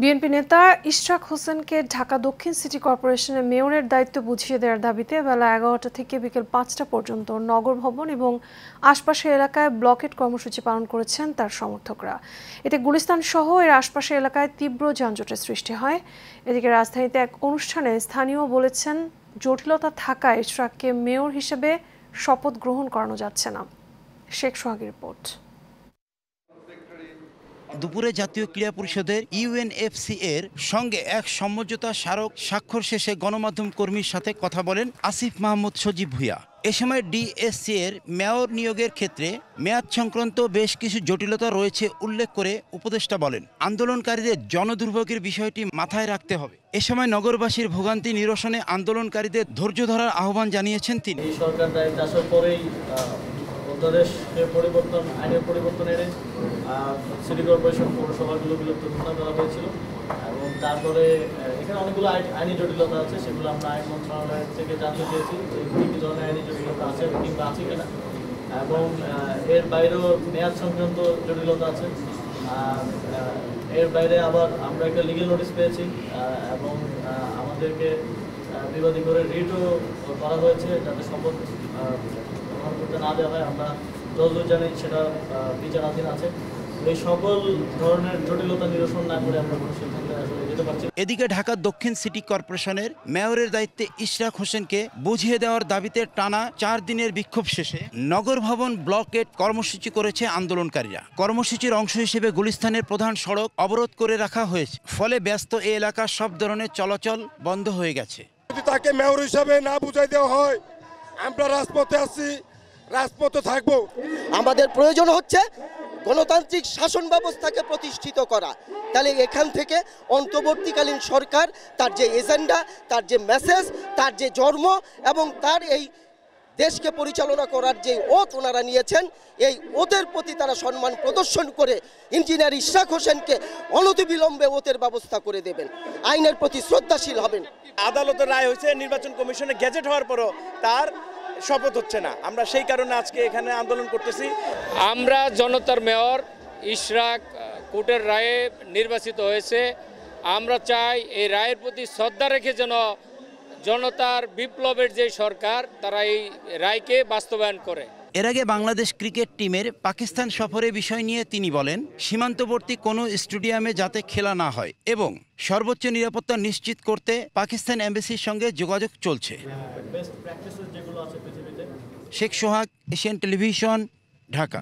BNP নেতা ইশরাক হোসেনকে ঢাকা দক্ষিণ সিটি কর্পোরেশনের মেয়রের দায়িত্ব বুঝিয়ে দেওয়ার দাবিতে বেলা 11টা থেকে বিকেল 5টা পর্যন্ত নগর ভবন এবং আশপাশের এলাকায় ব্লকেট কর্মসূচি পালন করেছেন তার সমর্থকরা। এতে গুলিস্তান সহ এর আশপাশের এলাকায় তীব্র যানজটের সৃষ্টি হয়। এদিকে রাজধানীতে এক অনুষ্ঠানে স্থানীয় বলেছেন, জটিলতা থাকায় ইশরাককে মেয়র হিসেবে শপথ গ্রহণ করানো যাচ্ছে না। শেখ সোহাগের রিপোর্ট। দুপুরে জাতীয় ক্রীড়া পরিষদের ইউএনএফসি এর সঙ্গে এক সমঝোতা স্মারক স্বাক্ষর শেষে গণমাধ্যম কর্মীর সাথে কথা বলেন আসিফ মাহমুদ সজীব ভূঁইয়া। এ সময় ডিএসসি এর মেয়র নিয়োগের ক্ষেত্রে মেয়াদ সংক্রান্ত বেশ কিছু জটিলতা রয়েছে উল্লেখ করে উপদেষ্টা বলেন, আন্দোলনকারীদের জনদুর্ভোগের বিষয়টি মাথায় রাখতে হবে। এ সময় নগরবাসীর ভোগান্তি নিরসনে আন্দোলনকারীদের ধৈর্য ধরার আহ্বান জানিয়েছেন তিনি। সরকার দায়িত্ব আসার পরেই অধ্যাদেশের পরিবর্তন, আইনের পরিবর্তন এনে সিটি কর্পোরেশন পৌরসভাগুলো বিলুপ্ত ঘোষণা করা হয়েছিল এবং তারপরে এখানে অনেকগুলো আইনি জটিলতা আছে, সেগুলো আমরা আইন মন্ত্রণালয় থেকে জানতে চেয়েছি কী কী ধরনের আইনি জটিলতা আছে কিংবা আছে কিনা, এবং এর বাইরেও মেয়াদ সংক্রান্ত জটিলতা আছে। এর বাইরে আবার আমরা একটা লিগেল নোটিশ পেয়েছি এবং আমাদেরকে বিবাদী করে রিটও করা হয়েছে যাতে শপথ গ্রহণ করতে না দেওয়া হয়। আমরা যতদূর জানি সেটা বিচারাধীন আছে। এই সকল ধরনের জটিলতা নিরসন না করে আমরা কোনো সিদ্ধান্তে আসলে যেতে পারছি। এদিকে ঢাকা দক্ষিণ সিটি কর্পোরেশনের মেয়রের দায়িত্বে ইশরাক হোসেনকে বুঝিয়ে দেওয়ার দাবিতে টানা 4 দিনের বিক্ষোভ শেষে নগর ভবন ব্লকেট কর্মসূচি করেছে আন্দোলনকারীরা। কর্মসূচির অংশ হিসেবে গুলিস্তানের প্রধান সড়ক অবরোধ করে রাখা হয়েছে, ফলে ব্যস্ত এই এলাকার সব ধরনের চলাচল বন্ধ হয়ে গেছে। যদি তাকে মেয়র হিসাবে না বুঝাই দেওয়া হয়, আমরা রাজপথে আছি, রাজপথে থাকবো। আমাদের প্রয়োজন হচ্ছে গণতান্ত্রিক শাসন ব্যবস্থাকে প্রতিষ্ঠিত করা। তাহলে এখান থেকে অন্তর্বর্তীকালীন সরকার তার যে এজেন্ডা, তার যে মেসেজ, তার যে জন্ম এবং তার এই দেশকে পরিচালনা করার যে ওত ওনারা নিয়েছেন, এই ওতের প্রতি তারা সম্মান প্রদর্শন করে ইঞ্জিনিয়ার ইশরাক হোসেনকে অনতিবিলম্বে ওতের ব্যবস্থা করে দেবেন, আইনের প্রতি শ্রদ্ধাশীল হবেন। আদালতের রায় হয়েছে, নির্বাচন কমিশনে গেজেট হওয়ার পরও তার শপথ হচ্ছে না। আমরা সেই কারণে আজকে এখানে আন্দোলন করতেছি। আমরা জনতার মেয়র ইশরাক কোর্টের রায়ে নির্বাচিত হয়েছে। আমরা চাই এই রায়ের প্রতি শ্রদ্ধা রেখে যেন জনতার বিপ্লবের যে সরকার তারা এই রায়কে বাস্তবায়ন করে। এর আগে বাংলাদেশ ক্রিকেট টিমের পাকিস্তান সফরের বিষয় নিয়ে তিনি বলেন, সীমান্তবর্তী কোনো স্টেডিয়ামে যাতে খেলা না হয় এবং সর্বোচ্চ নিরাপত্তা নিশ্চিত করতে পাকিস্তান এমবাসির সঙ্গে যোগাযোগ চলছে। বেস্ট প্র্যাকটিসেস যেগুলো আছে পৃথিবীতে। শেখ সোহাগ, এশিয়ান টেলিভিশন, ঢাকা।